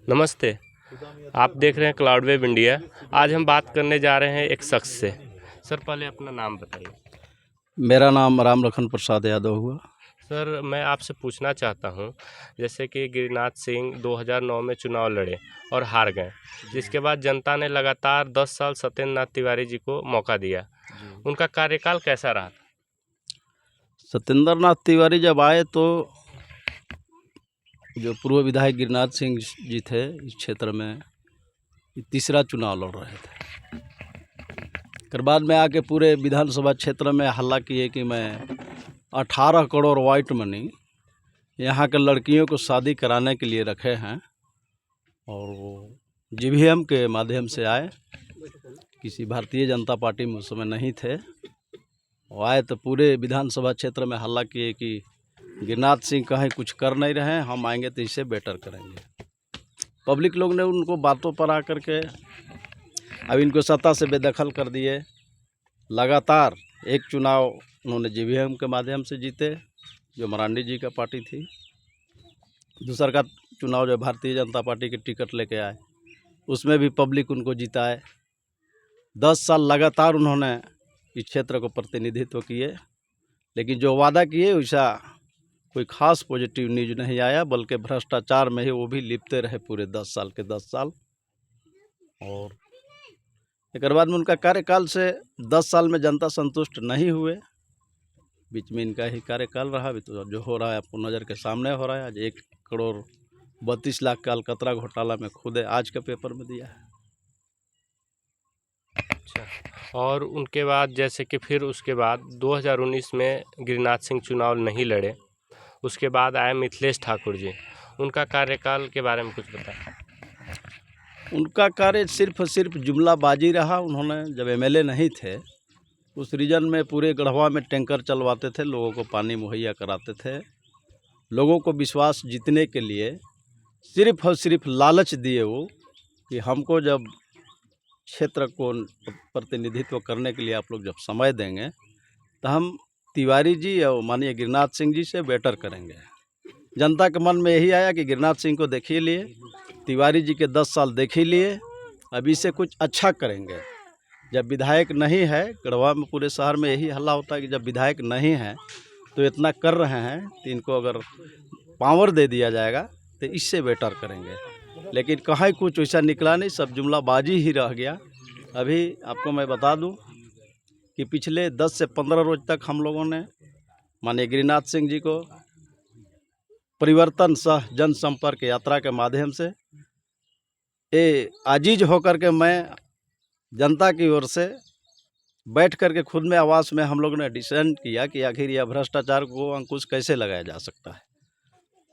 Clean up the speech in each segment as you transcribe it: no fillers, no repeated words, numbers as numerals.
नमस्ते। आप देख रहे हैं क्लाउड वेब इंडिया। आज हम बात करने जा रहे हैं एक शख्स से। सर पहले अपना नाम बताइए। मेरा नाम राम लखन प्रसाद यादव हुआ। सर मैं आपसे पूछना चाहता हूं, जैसे कि गिरिनाथ सिंह 2009 में चुनाव लड़े और हार गए, जिसके बाद जनता ने लगातार 10 साल सत्येंद्र नाथ तिवारी जी को मौका दिया। उनका कार्यकाल कैसा रहा? सत्येंद्र नाथ तिवारी जब आए तो जो पूर्व विधायक गिरिनाथ सिंह जी थे, इस क्षेत्र में तीसरा चुनाव लड़ रहे थे। फिर बाद में आके पूरे विधानसभा क्षेत्र में हल्ला किए कि मैं 18 करोड़ वाइट मनी यहाँ के लड़कियों को शादी कराने के लिए रखे हैं, और वो जीवीएम के माध्यम से आए। किसी भारतीय जनता पार्टी में उस समय नहीं थे। वो आए तो पूरे विधानसभा क्षेत्र में हल्ला किए कि गिरिनाथ सिंह कहीं कुछ कर नहीं रहे हैं, हम आएंगे तो इसे बेटर करेंगे। पब्लिक लोग ने उनको बातों पर आकर के अब इनको सत्ता से बेदखल कर दिए। लगातार एक चुनाव उन्होंने जीवीएम के माध्यम से जीते, जो मरांडी जी का पार्टी थी। दूसरा का चुनाव जो भारतीय जनता पार्टी के टिकट लेके आए, उसमें भी पब्लिक उनको जिताए। 10 साल लगातार उन्होंने इस क्षेत्र को प्रतिनिधित्व किए, लेकिन जो वादा किए वैसा कोई खास पॉजिटिव न्यूज नहीं आया, बल्कि भ्रष्टाचार में ही वो भी लिपटे रहे पूरे 10 साल के 10 साल। और एक बाद में उनका कार्यकाल से 10 साल में जनता संतुष्ट नहीं हुए। बीच में इनका ही कार्यकाल रहा। अभी तो जो हो रहा है आपको नज़र के सामने हो रहा है। आज 1 करोड़ 32 लाख का अलकतरा घोटाला में खुद आज के पेपर में दिया है। अच्छा, और उनके बाद जैसे कि फिर उसके बाद 2019 में गिरिनाथ सिंह चुनाव नहीं लड़े, उसके बाद आए मिथिलेश ठाकुर जी। उनका कार्यकाल के बारे में कुछ बताएं। उनका कार्य सिर्फ जुमलाबाजी रहा। उन्होंने जब एमएलए नहीं थे, उस रीजन में पूरे गढ़वा में टैंकर चलवाते थे, लोगों को पानी मुहैया कराते थे। लोगों को विश्वास जीतने के लिए सिर्फ और सिर्फ लालच दिए वो कि हमको जब क्षेत्र को प्रतिनिधित्व करने के लिए आप लोग जब समय देंगे तो हम तिवारी जी और माननीय गिरिनाथ सिंह जी से बेटर करेंगे। जनता के मन में यही आया कि गिरिनाथ सिंह को देख ही लिए, तिवारी जी के 10 साल देख ही लिए, अब इससे कुछ अच्छा करेंगे। जब विधायक नहीं है, गढ़वा में पूरे शहर में यही हल्ला होता है कि जब विधायक नहीं है तो इतना कर रहे हैं, तो इनको अगर पावर दे दिया जाएगा तो इससे बेटर करेंगे। लेकिन कहीं कुछ वैसा निकला नहीं, सब जुमलाबाजी ही रह गया। अभी आपको मैं बता दूं कि पिछले 10 से 15 रोज तक हम लोगों ने माननीय गिरिनाथ सिंह जी को परिवर्तन सह जनसंपर्क यात्रा के माध्यम से आजीज होकर के मैं जनता की ओर से बैठ कर के खुद में आवास में हम लोगों ने डिसीजन किया कि आखिर यह भ्रष्टाचार को अंकुश कैसे लगाया जा सकता है।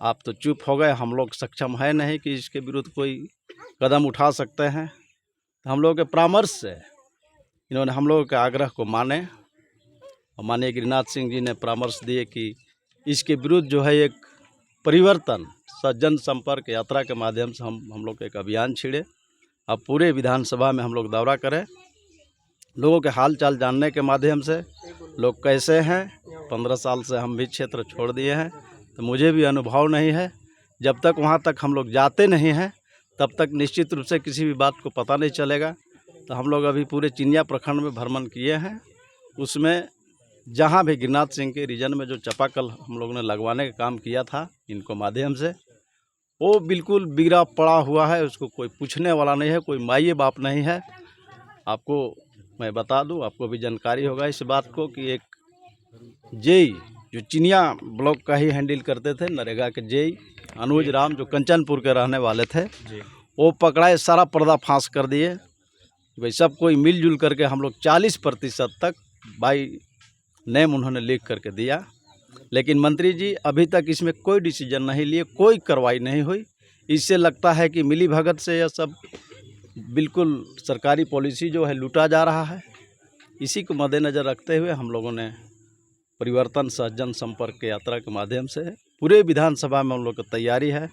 आप तो चुप हो गए, हम लोग सक्षम है नहीं कि इसके विरुद्ध कोई कदम उठा सकते हैं। तो हम लोगों के परामर्श से इन्होंने हम लोगों के आग्रह को माने और माननीय गिरिनाथ सिंह जी ने परामर्श दिए कि इसके विरुद्ध जो है एक परिवर्तन जन संपर्क यात्रा के माध्यम से हम लोग एक अभियान छिड़े। अब पूरे विधानसभा में हम लोग दौरा करें, लोगों के हाल चाल जानने के माध्यम से लोग कैसे हैं। 15 साल से हम भी क्षेत्र छोड़ दिए हैं, तो मुझे भी अनुभव नहीं है। जब तक वहाँ तक हम लोग जाते नहीं हैं, तब तक निश्चित रूप से किसी भी बात को पता नहीं चलेगा। तो हम लोग अभी पूरे चिनिया प्रखंड में भ्रमण किए हैं। उसमें जहाँ भी गिरिनाथ सिंह के रीजन में जो चापाकल हम लोगों ने लगवाने का काम किया था इनको माध्यम से, वो बिल्कुल बिगड़ा पड़ा हुआ है। उसको कोई पूछने वाला नहीं है, कोई माई बाप नहीं है। आपको मैं बता दूं, आपको भी जानकारी होगा इस बात को कि एक जेई जो चिनिया ब्लॉक का ही हैंडल करते थे, नरेगा के जेई अनुज राम, जो कंचनपुर के रहने वाले थे, वो पकड़ाए, सारा पर्दाफाश कर दिए। भाई सब कोई मिलजुल करके हम लोग 40% तक बाई नेम उन्होंने लिख करके दिया। लेकिन मंत्री जी अभी तक इसमें कोई डिसीजन नहीं लिए, कोई कार्रवाई नहीं हुई। इससे लगता है कि मिली भगत से यह सब बिल्कुल सरकारी पॉलिसी जो है लूटा जा रहा है। इसी को मद्देनज़र रखते हुए हम लोगों ने परिवर्तन सह जन संपर्क यात्रा के माध्यम से पूरे विधानसभा में हम लोग की तैयारी है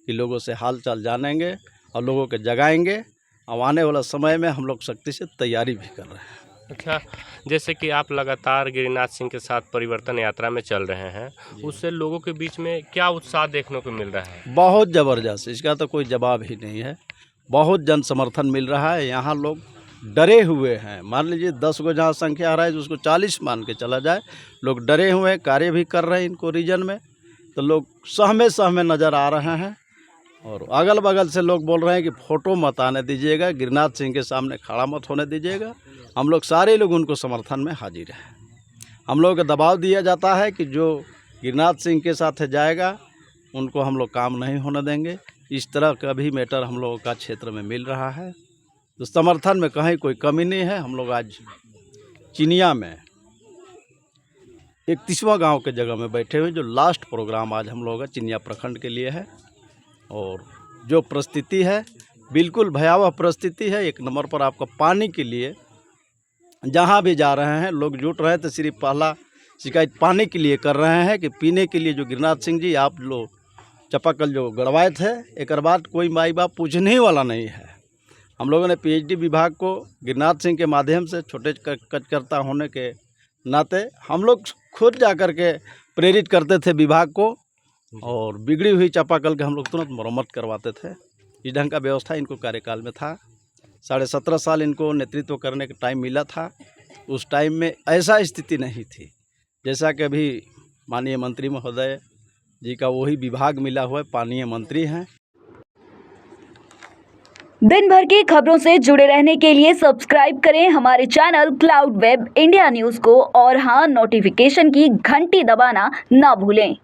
कि लोगों से हाल चाल जानेंगे और लोगों के जगाएंगे। अब आने वाला समय में हम लोग सख्ती से तैयारी भी कर रहे हैं। अच्छा, जैसे कि आप लगातार गिरिनाथ सिंह के साथ परिवर्तन यात्रा में चल रहे हैं, उससे लोगों के बीच में क्या उत्साह देखने को मिल रहा है? बहुत ज़बरदस्त, इसका तो कोई जवाब ही नहीं है। बहुत जन समर्थन मिल रहा है। यहाँ लोग डरे हुए हैं। मान लीजिए 10 गो जहाँ संख्या आ रहा है तो उसको 40 मान के चला जाए। लोग डरे हुए हैं, कार्य भी कर रहे हैं इनको रीजन में, तो लोग सहमे नज़र आ रहे हैं। और अगल बगल से लोग बोल रहे हैं कि फ़ोटो मत आने दीजिएगा, गिरिनाथ सिंह के सामने खड़ा मत होने दीजिएगा। हम लोग सारे लोग उनको समर्थन में हाजिर हैं। हम लोगों को दबाव दिया जाता है कि जो गिरिनाथ सिंह के साथ जाएगा उनको हम लोग काम नहीं होने देंगे। इस तरह का भी मैटर हम लोगों का क्षेत्र में मिल रहा है। तो समर्थन में कहीं कोई कमी नहीं है। हम लोग आज चिनिया में 31वां गांव के जगह में बैठे हुए, जो लास्ट प्रोग्राम आज हम लोगों का चिनिया प्रखंड के लिए है। और जो परिस्थिति है बिल्कुल भयावह परिस्थिति है। एक नंबर पर आपका पानी के लिए जहाँ भी जा रहे हैं लोग जुट रहे थे, सिर्फ पहला शिकायत पानी के लिए कर रहे हैं कि पीने के लिए जो गिरिनाथ सिंह जी आप लोग चापाकल जो गड़वाए थे, एक बाद कोई माई बाप पूछने ही वाला नहीं है। हम लोगों ने पीएचडी विभाग को गिरिनाथ सिंह के माध्यम से छोटे कचकर्ता होने के नाते हम लोग खुद जा कर के प्रेरित करते थे विभाग को, और बिगड़ी हुई चापाकल के हम लोग तुरंत मरम्मत करवाते थे। इस ढंग का व्यवस्था इनको कार्यकाल में था। 17.5 साल इनको नेतृत्व करने का टाइम मिला था। उस टाइम में ऐसा स्थिति नहीं थी जैसा कि अभी माननीय मंत्री महोदय जी का वही विभाग मिला हुआ है, पानीय मंत्री हैं। दिन भर की खबरों से जुड़े रहने के लिए सब्सक्राइब करें हमारे channel cloud web India news को, और हाँ, नोटिफिकेशन की घंटी दबाना ना भूलें।